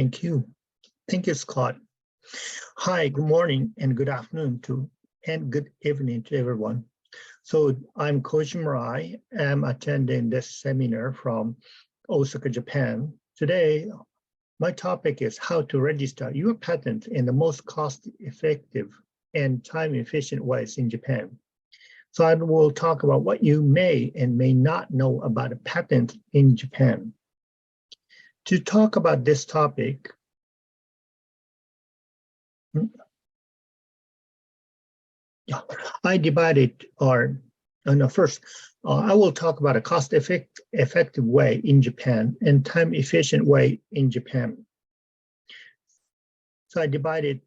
Thank you. Thank you, Scott. Hi, good morning and good afternoon and good evening to everyone. So I'm Koji Murai. I'm attending this seminar from Osaka, Japan. Today, my topic is how to register your patent in the most cost-effective and time-efficient ways in Japan. So I will talk about what you may and may not know about a patent in Japan. To talk about this topic, I divided first, I will talk about a cost-effective way in Japan and time-efficient way in Japan. So I divided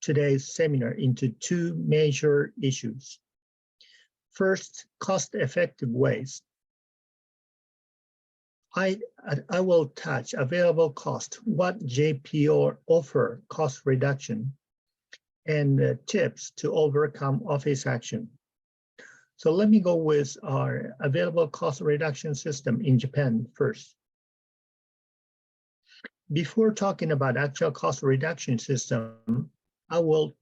today's seminar into two major issues. First, cost-effective ways. I will touch available cost, what JPO offer cost reduction, and tips to overcome office action. So let me go with our available cost reduction system in Japan first. Before talking about actual cost reduction system, I'd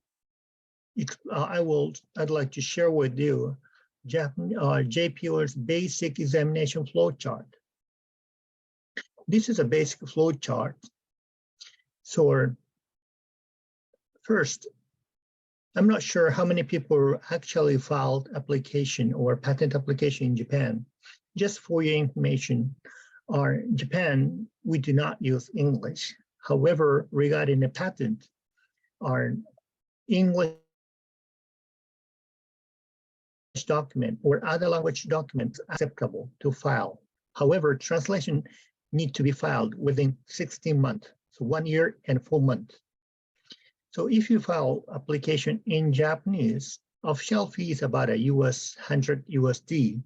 like to share with you JPO's basic examination flow chart. This is a basic flow chart. So first, I'm not sure how many people actually filed application or patent application in Japan. Just for your information, Japan, we do not use English. However, regarding a patent, our English document or other language documents are acceptable to file. However, translation need to be filed within 16 months, so 1 year and 4 months. So if you file application in Japanese, official fee is about $100 USD.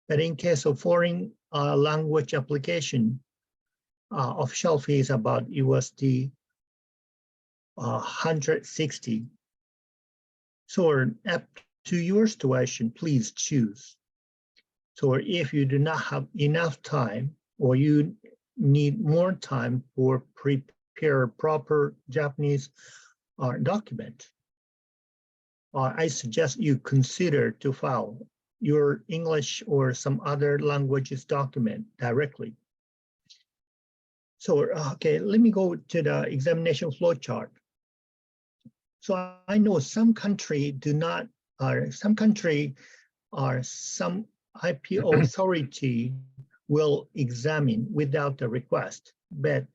But in case of foreign language application, official fee is about USD 160. So up to your situation, please choose. So if you do not have enough time or you need more time for prepare proper Japanese document, I suggest you consider to file your English or some other languages document directly. So, okay, let me go to the examination flow chart. So I know some country do not, some country or some IPO authority will examine without the request, but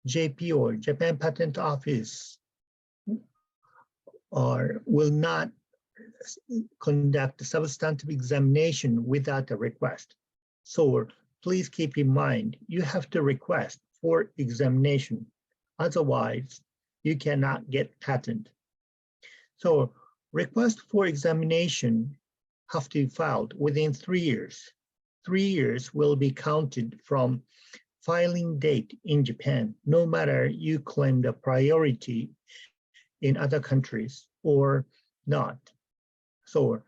JP or Japan Patent Office will not conduct a substantive examination without a request. So please keep in mind, you have to request for examination. Otherwise, you cannot get patent. So request for examination have to be filed within 3 years. 3 years will be counted from filing date in Japan, no matter you claim the priority in other countries or not. So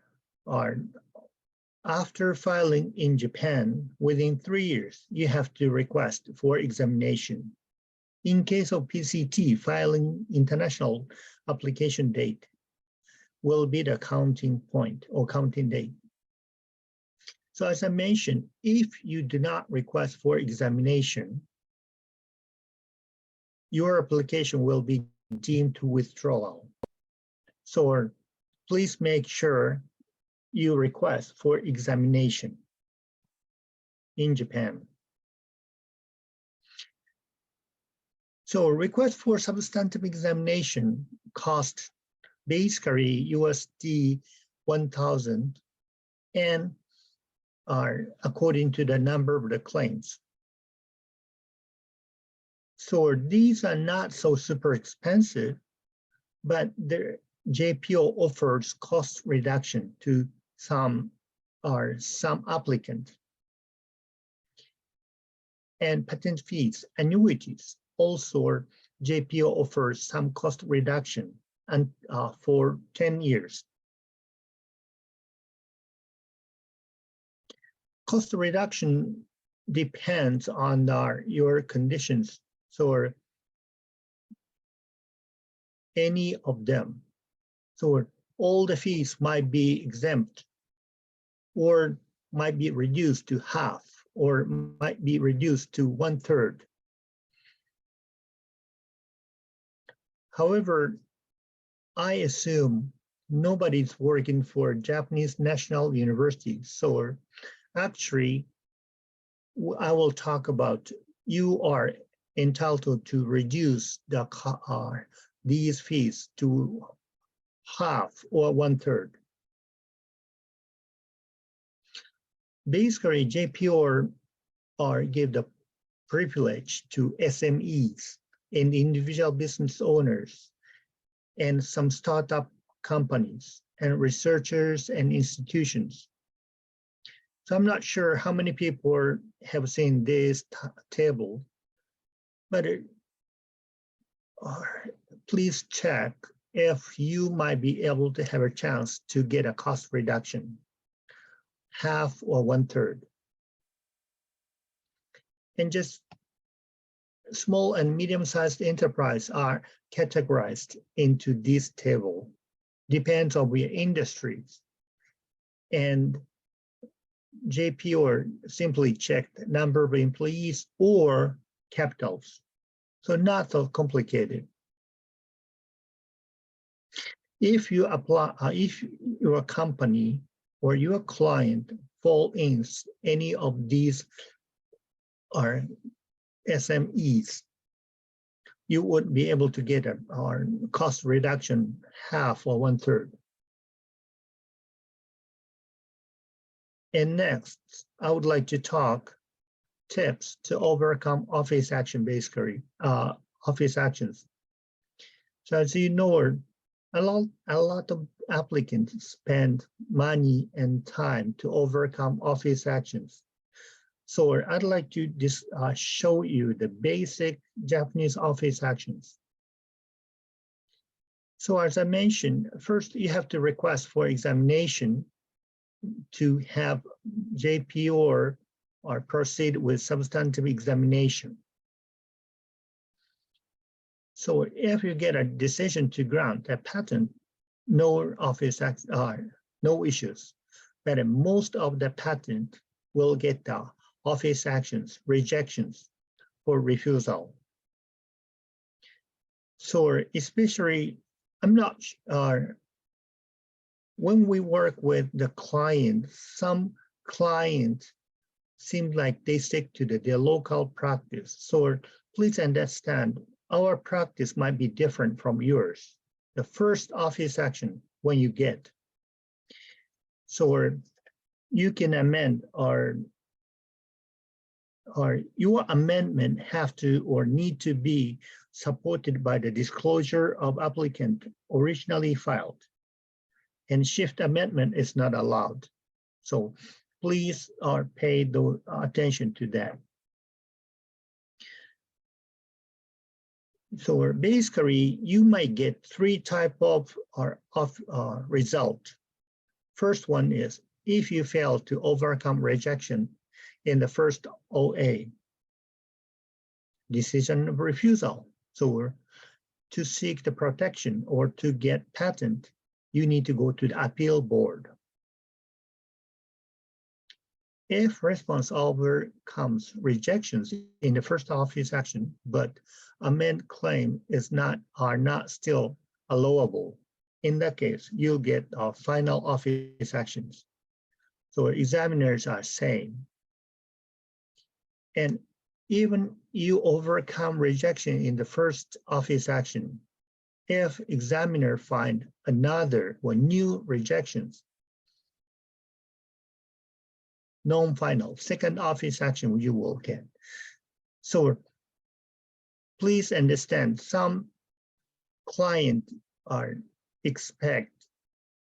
after filing in Japan, within 3 years, you have to request for examination. In case of PCT, filing international application date will be the counting point or counting date. So as I mentioned, if you do not request for examination, your application will be deemed to withdrawal. So please make sure you request for examination in Japan. So request for substantive examination cost basically USD 1,000 and are according to the number of the claims. So these are not so super expensive, but the JPO offers cost reduction to some applicants. And patent fees, annuities, also JPO offers some cost reduction and for 10 years. Cost reduction depends on your conditions So any of them. So all the fees might be exempt or might be reduced to half or might be reduced to 1/3. However, I assume nobody's working for Japanese National University. So actually, I will talk about you are entitled to reduce these fees to half or 1/3. Basically, JPR give the privilege to SMEs and individual business owners and some startup companies and researchers and institutions. So I'm not sure how many people have seen this table, but please check if you might be able to have a chance to get a cost reduction, half or 1/3. And just small and medium-sized enterprise are categorized into this table, depends on your industries. And JPR simply checked number of employees or capitals. So not so complicated. If you apply, if your company or your client fall in any of these are SMEs, you would be able to get a cost reduction half or 1/3. And next, I would like to talk tips to overcome office action, basically, office actions. So as you know, a lot of applicants spend money and time to overcome office actions. So I'd like to show you the basic Japanese office actions. So as I mentioned, first you have to request for examination to have JPR or proceed with substantive examination. So if you get a decision to grant a patent, no office acts no issues, but most of the patent will get the office actions, rejections for refusal. So especially, I'm not when we work with the client, some clients seem like they stick to their local practice. So please understand, our practice might be different from yours. The first office action when you get. So you can amend or your amendment have to or need to be supported by the disclosure of applicant originally filed. And shift amendment is not allowed. So please pay attention to that. So basically, you might get 3 types of result. First one is if you fail to overcome rejection in the first OA, decision of refusal. So to seek the protection or to get patent, you need to go to the appeal board. If response overcomes rejections in the first office action, but amend claim are not still allowable, in that case, you'll get final office actions. So examiners are saying, and even you overcome rejection in the first office action, if examiner find another or new rejections, non-final, second office action you will get. So please understand, some clients expect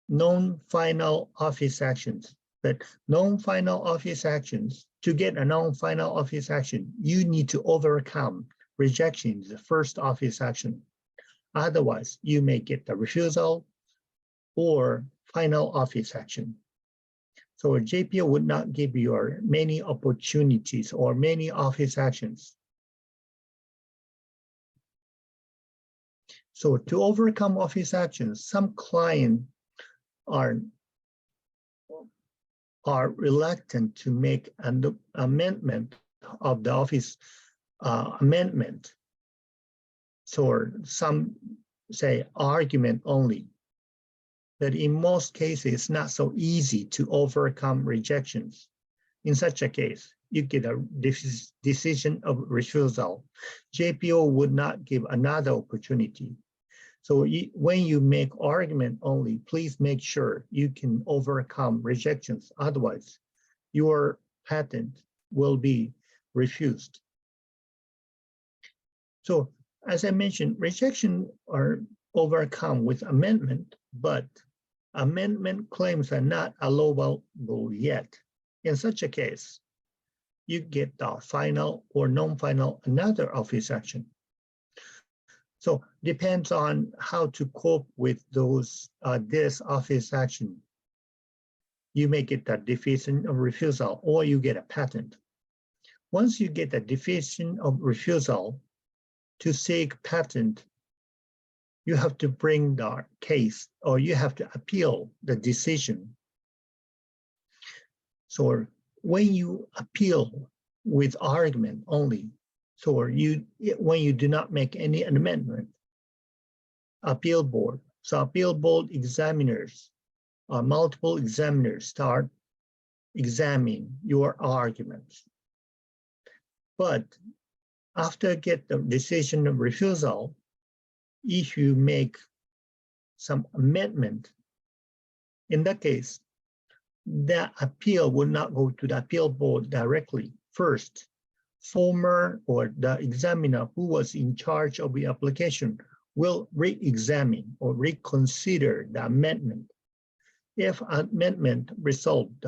non-final office actions, but non-final office actions, to get a non-final office action, you need to overcome rejection in the first office action. Otherwise, you may get the refusal or final office action. So JPO would not give you many opportunities or many office actions. So to overcome office actions, some clients are reluctant to make an amendment of the office amendment. So some say argument only. But in most cases, it's not so easy to overcome rejections. In such a case, you get a decision of refusal. JPO would not give another opportunity. So when you make argument only, please make sure you can overcome rejections. Otherwise, your patent will be refused. So as I mentioned, rejection are overcome with amendment, but amendment claims are not allowable yet. In such a case, you get the final or non-final another office action. So depends on how to cope with those this office action. You may get a decision of refusal or you get a patent. Once you get a decision of refusal to seek patent, you have to bring the case or you have to appeal the decision. So when you appeal with argument only, so when you do not make any amendment, appeal board. So appeal board examiners, multiple examiners start examining your arguments. But after get the decision of refusal, if you make some amendment, in that case, the appeal will not go to the appeal board directly. First, former or the examiner who was in charge of the application will re-examine or reconsider the amendment. If amendment resolved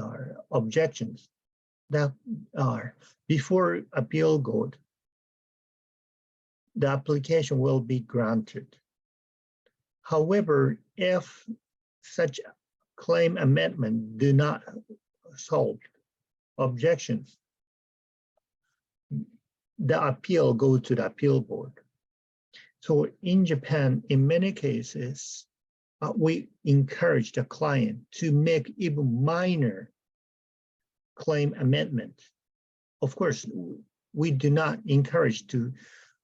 objections that are before appeal goes, the application will be granted. However, if such claim amendment do not solve objections, the appeal goes to the appeal board. So in Japan, in many cases, we encourage the client to make even minor claim amendment. Of course, we do not encourage to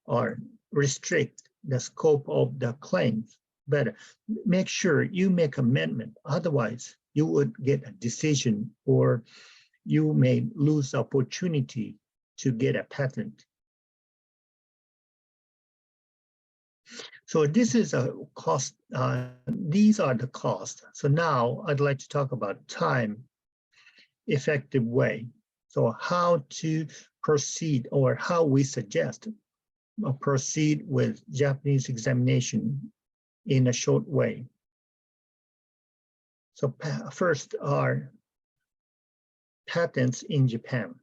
or restrict the scope of the claims, but make sure you make amendment. Otherwise, you would get a decision or you may lose opportunity to get a patent. So this is a cost, these are the costs. So now I'd like to talk about time-effective way. So how to proceed or how we suggest proceed with Japanese examination in a short way. So first are patents in Japan.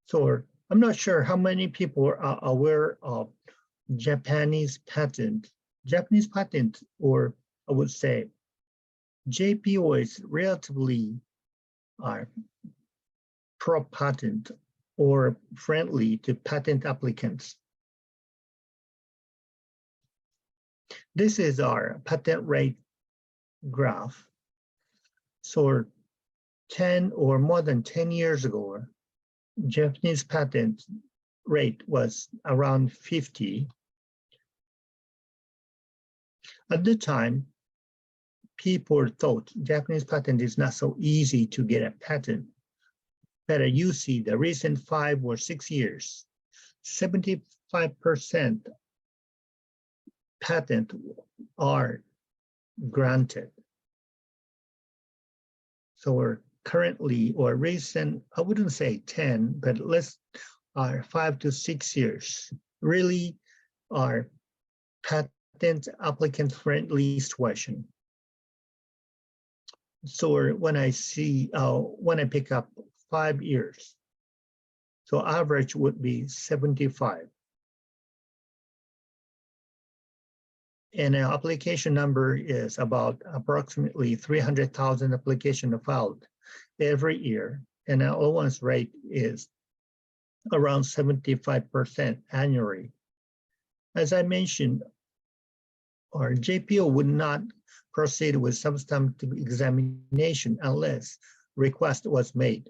So I'm not sure how many people are aware of Japanese patent. Japanese patent, or I would say JPO is relatively pro-patent or friendly to patent applicants. This is our patent rate graph. So 10 or more than 10 years ago, Japanese patent rate was around 50. At the time, people thought Japanese patent is not so easy to get a patent. But you see the recent 5 or 6 years, 75% patent are granted. So we're currently, or recent, I wouldn't say 10, but let's 5 to 6 years, really are patent applicant friendly situation. So when I see, when I pick up 5 years, so average would be 75. And our application number is about approximately 300,000 applications filed every year. And our allowance rate is around 75% annually. As I mentioned, or JPO would not proceed with substantive examination unless request was made.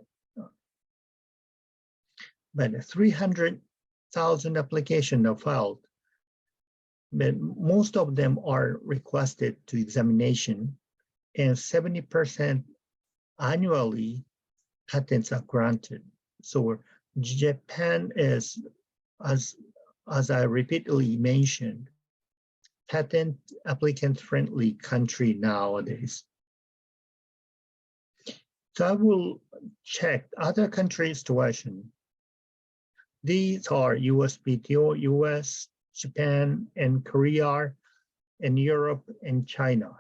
But 300,000 applications are filed, but most of them are requested to examination, and 70% annually patents are granted. So Japan is, as I repeatedly mentioned, patent applicant-friendly country nowadays. So I will check other countries' situation. These are USPTO, US, Japan, and Korea, and Europe, and China.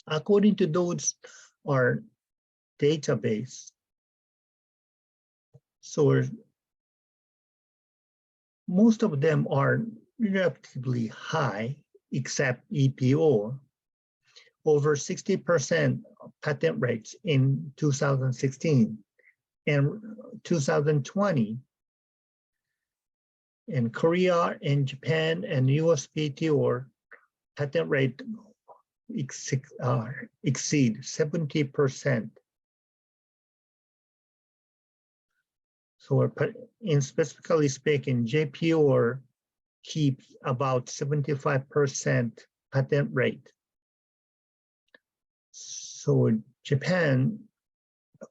According to those are database, so most of them are relatively high, except EPO, over 60% patent rates in 2016 and 2020. In Korea and Japan and USPTO patent rate exceed 70%. So in specifically speaking, JPO keeps about 75% patent rate. So Japan,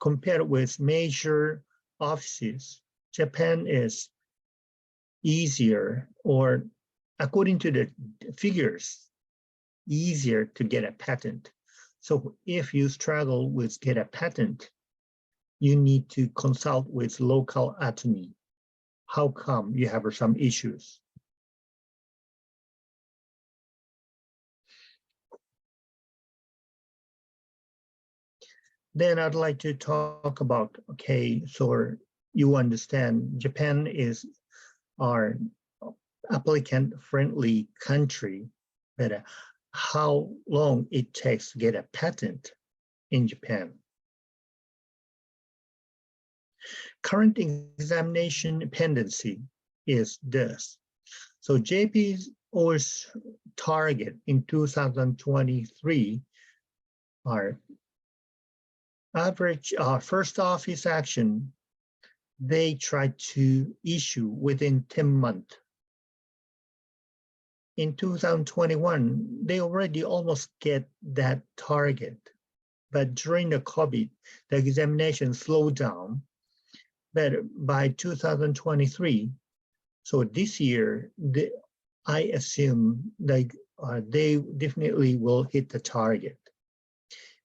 compared with major offices, Japan is easier, or according to the figures, easier to get a patent. So if you struggle with get a patent, you need to consult with local attorney. How come you have some issues? Then I'd like to talk about, okay, so you understand Japan is our applicant-friendly country, but how long it takes to get a patent in Japan. Current examination pendency is this. So JPO's target in 2023 are average first office action, they try to issue within 10 months. In 2021, they already almost get that target. But during the COVID, the examination slowed down. But by 2023, so this year, I assume they definitely will hit the target.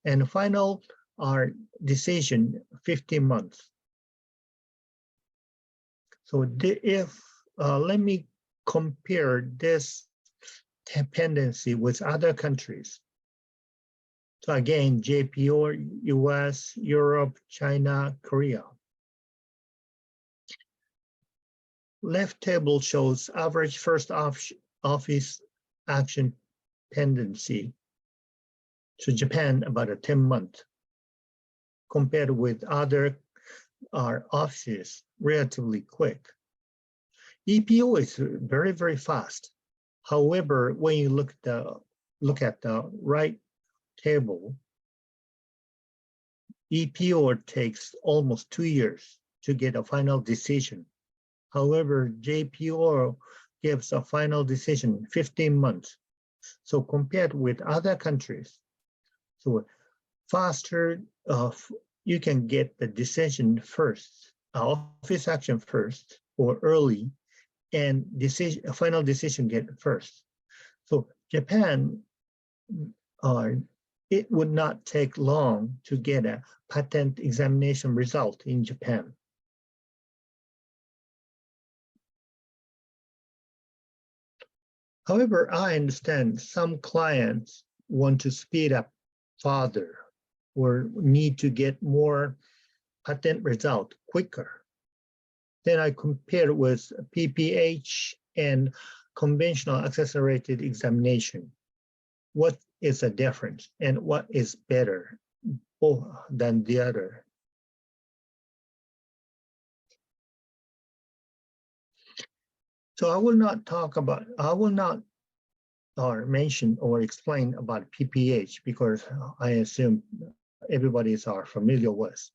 And final decision, 15 months. So let me compare this dependency with other countries. So again, JPO, US, Europe, China, Korea. Left table shows average first office action pendency. So Japan, about a 10 month, compared with other offices, relatively quick. EPO is very, very fast. However, when you look at the right table, EPO takes almost 2 years to get a final decision. However, JPO gives a final decision 15 months. So compared with other countries, so faster, you can get the decision first, office action first or early, and final decision get first. So Japan, it would not take long to get a patent examination result in Japan. However, I understand some clients want to speed up further or need to get more patent result quicker. Then I compare with PPH and conventional accelerated examination. What is the difference and what is better than the other? So I will not or mention or explain about PPH because I assume everybody's are familiar with.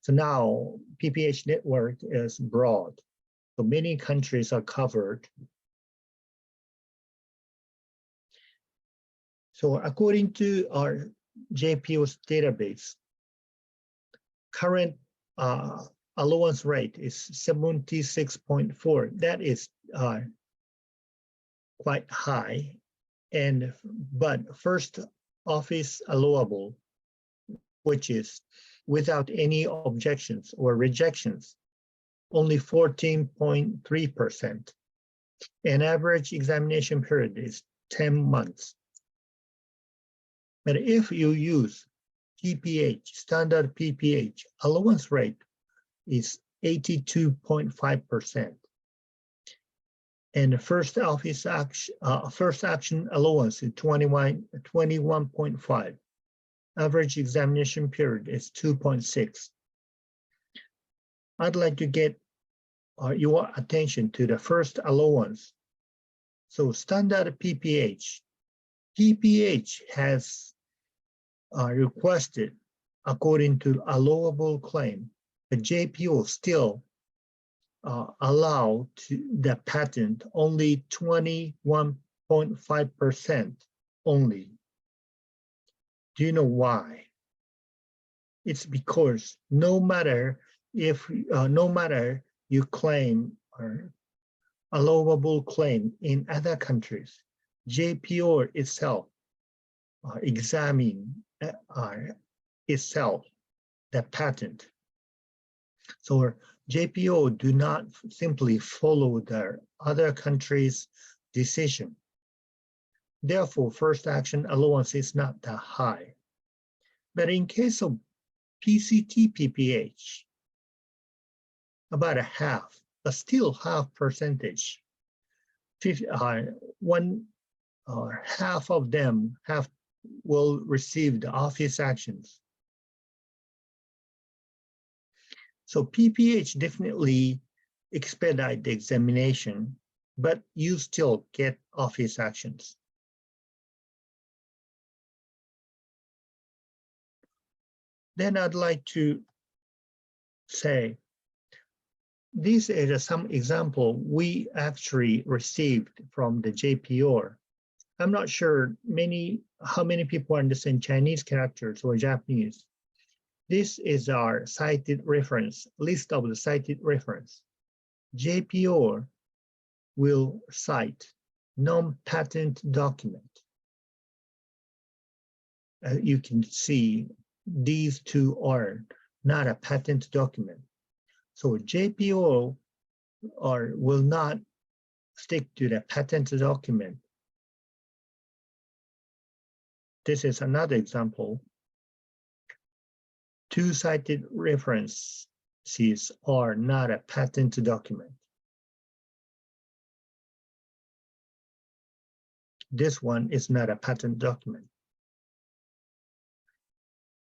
So now PPH network is broad. So many countries are covered. So according to our JPO's database, current allowance rate is 76.4. That is quite high. But first office allowable, which is without any objections or rejections, only 14.3%. And average examination period is 10 months. But if you use PPH, standard PPH, allowance rate is 82.5%. And the first action allowance is 21.5. Average examination period is 2.6. I'd like to get your attention to the first allowance. So standard PPH. PPH has requested according to allowable claim. The JPO still allow the patent only 21.5% only. Do you know why? It's because no matter you claim or allowable claim in other countries, JPO itself examine itself the patent. So JPO do not simply follow the other country's decision. Therefore, first action allowance is not that high. But in case of PCT PPH, about a half, but still half percentage. Half of them will receive the office actions. So PPH definitely expedite the examination, but you still get office actions. Then I'd like to say, this is some example we actually received from the JPO. I'm not sure how many people understand Chinese characters or Japanese. This is our cited reference, list of the cited reference. JPO will cite non-patent document. You can see these two are not a patent document. So JPO will not stick to the patent document. This is another example. Two cited references are not a patent document. This one is not a patent document.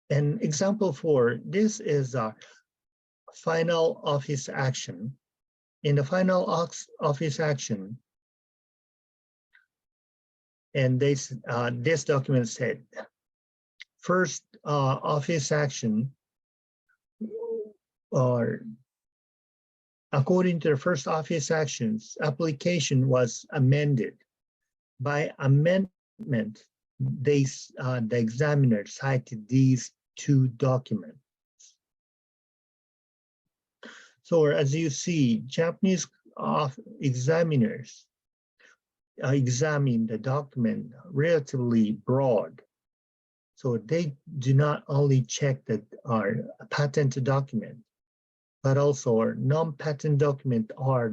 And example 4, this is a final office action. In the final office action, and this document said, first office action, or according to the first office actions, application was amended. By amendment, the examiner cited these two documents. So as you see, Japanese examiners examine the document relatively broad. So they do not only check that our patent document, but also our non-patent document are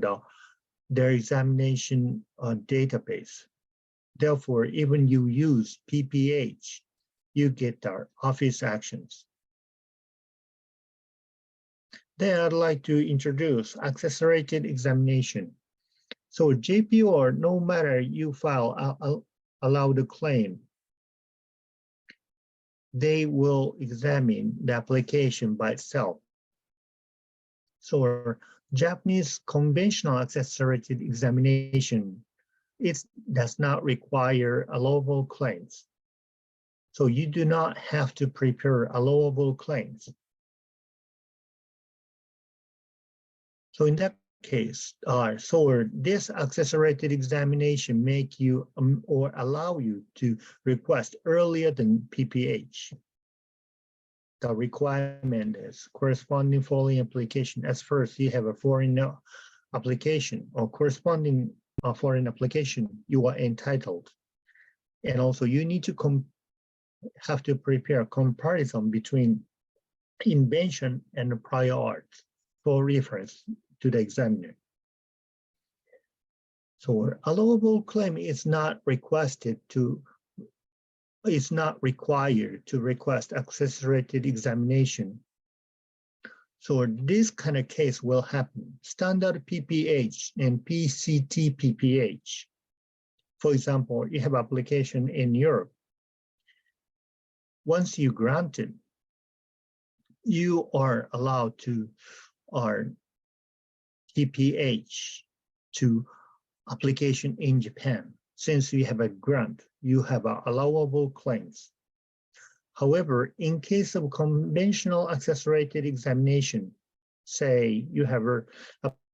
their examination database. Therefore, even you use PPH, you get our office actions. Then I'd like to introduce accelerated examination. So JPO, no matter you file allow the claim, they will examine the application by itself. So Japanese conventional accelerated examination it does not require allowable claims. So you do not have to prepare allowable claims. So in that case, so this accelerated examination make you or allow you to request earlier than PPH. The requirement is corresponding foreign application. As first, you have a foreign application or corresponding foreign application, you are entitled. And also you need to have to prepare a comparison between invention and prior art for reference to the examiner. So allowable claim is not required to request accelerated examination. So this kind of case will happen. Standard PPH and PCT PPH. For example, you have application in Europe. Once you grant it, you are allowed to PPH to application in Japan. Since you have a grant, you have allowable claims. However, in case of conventional accelerated examination, say you have an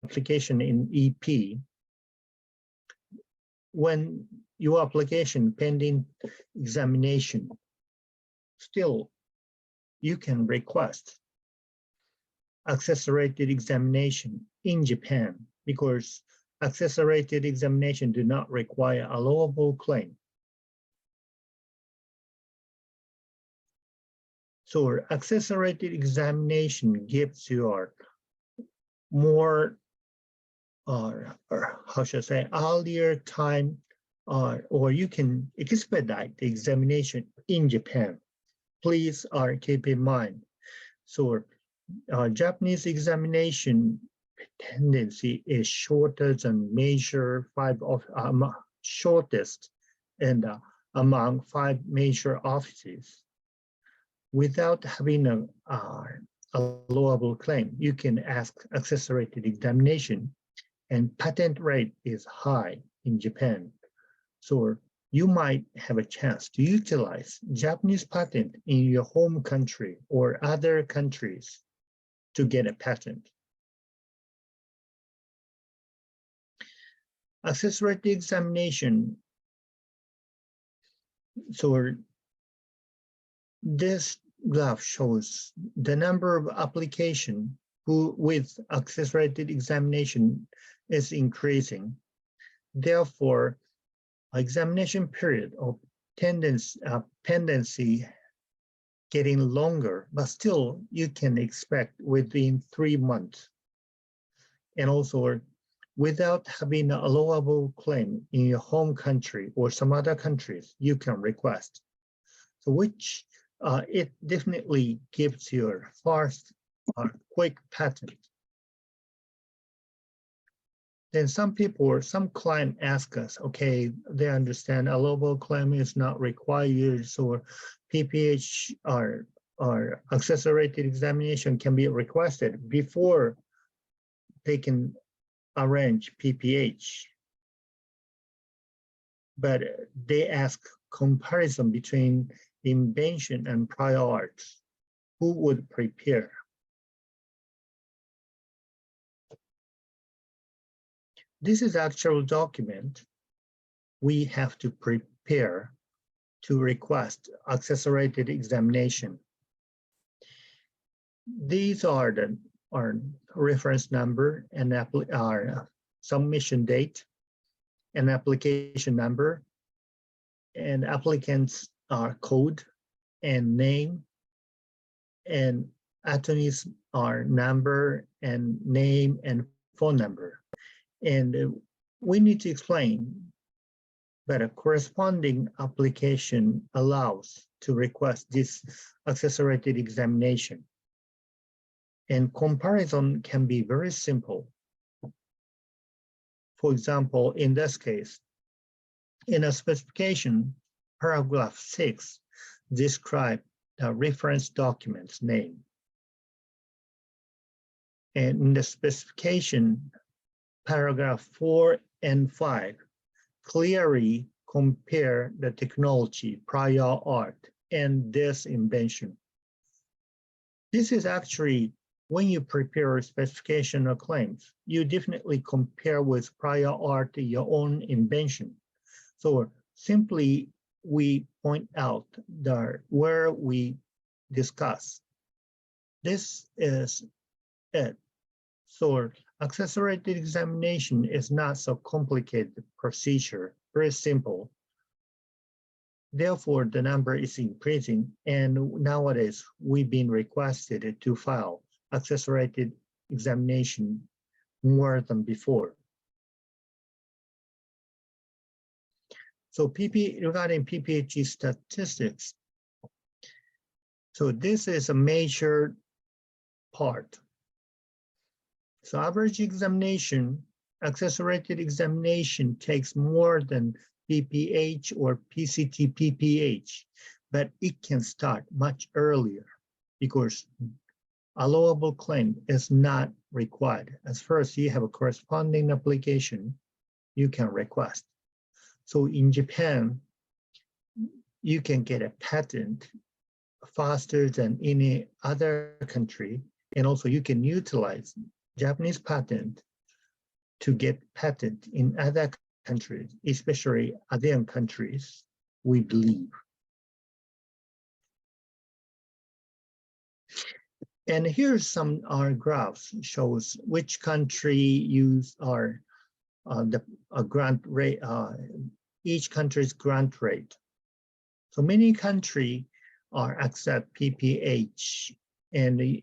application in EP, when your application pending examination, still you can request accelerated examination in Japan because accelerated examination do not require allowable claim. So accelerated examination gives you more, or how should I say, earlier time, or you can expedite the examination in Japan. Please keep in mind. So Japanese examination tendency is shorter than major shortest and among 5 major offices. Without having a allowable claim, you can ask accelerated examination, and patent rate is high in Japan. So you might have a chance to utilize Japanese patent in your home country or other countries to get a patent. Accelerated examination. So this graph shows the number of applications with accelerated examination is increasing. Therefore, examination period of pendency getting longer, but still you can expect within 3 months. And also without having an allowable claim in your home country or some other countries, you can request. So which it definitely gives you a fast, quick patent. Then some client ask us, okay, they understand allowable claim is not required, so PPH or accelerated examination can be requested before they can arrange PPH. But they ask comparison between invention and prior art. Who would prepare? This is actual document we have to prepare to request accelerated examination. These are the reference number and submission date and application number and applicant's code and name and attorney's number and name and phone number. And we need to explain that a corresponding application allows to request this accelerated examination. And comparison can be very simple. For example, in this case, in a specification, paragraph 6 describes the reference document's name. And in the specification, paragraph 4 and 5 clearly compare the technology, prior art, and this invention. This is actually when you prepare a specification or claims, you definitely compare with prior art your own invention. So simply we point out where we discuss. This is it. So accelerated examination is not so complicated procedure, very simple. Therefore, the number is increasing, and nowadays we've been requested to file accelerated examination more than before. So regarding PPHE statistics, so this is a major part. So average examination, accelerated examination takes more than PPH or PCT PPH, but it can start much earlier because allowable claim is not required. As first you have a corresponding application, you can request. So in Japan, you can get a patent faster than any other country, and also you can utilize Japanese patent to get patent in other countries, especially ASEAN countries, we believe. And here's some graphs shows which country use the grant rate, each country's grant rate. So many countries accept PPH, and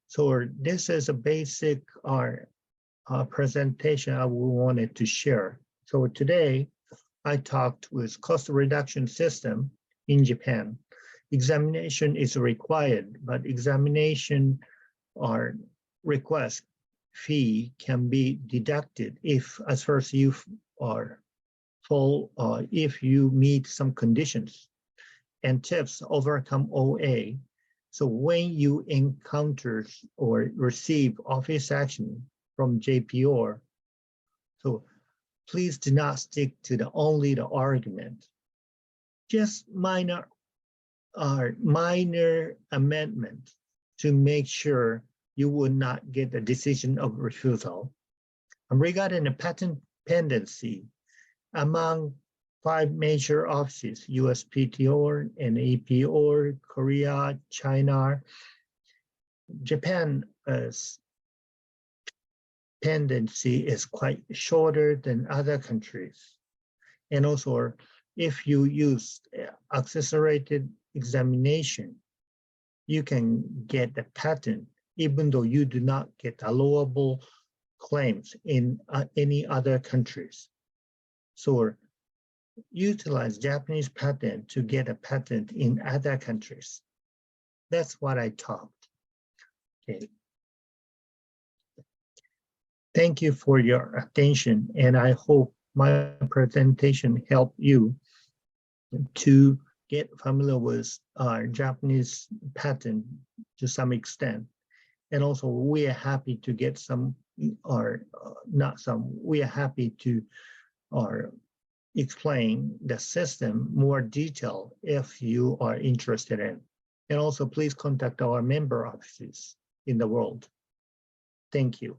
so this is a basic presentation I wanted to share. So today I talked with cost reduction system in Japan. Examination is required, but examination or request fee can be deducted if, as first you if you meet some conditions. And tips overcome OA. So when you encounter or receive office action from JPR, so please do not stick to only the argument. Just minor amendment to make sure you would not get a decision of refusal. And regarding the patent pendency, among 5 major offices, USPTO and APO, Korea, China, Japan's pendency is quite shorter than other countries. And also, if you use accelerated examination, you can get the patent even though you do not get allowable claims in any other countries. So utilize Japanese patent to get a patent in other countries. That's what I taught. Okay. Thank you for your attention, and I hope my presentation helped you to get familiar with Japanese patent to some extent. And also we are happy to get some, or not some, we are happy to explain the system more detail if you are interested in. And also please contact our member offices in the world. Thank you.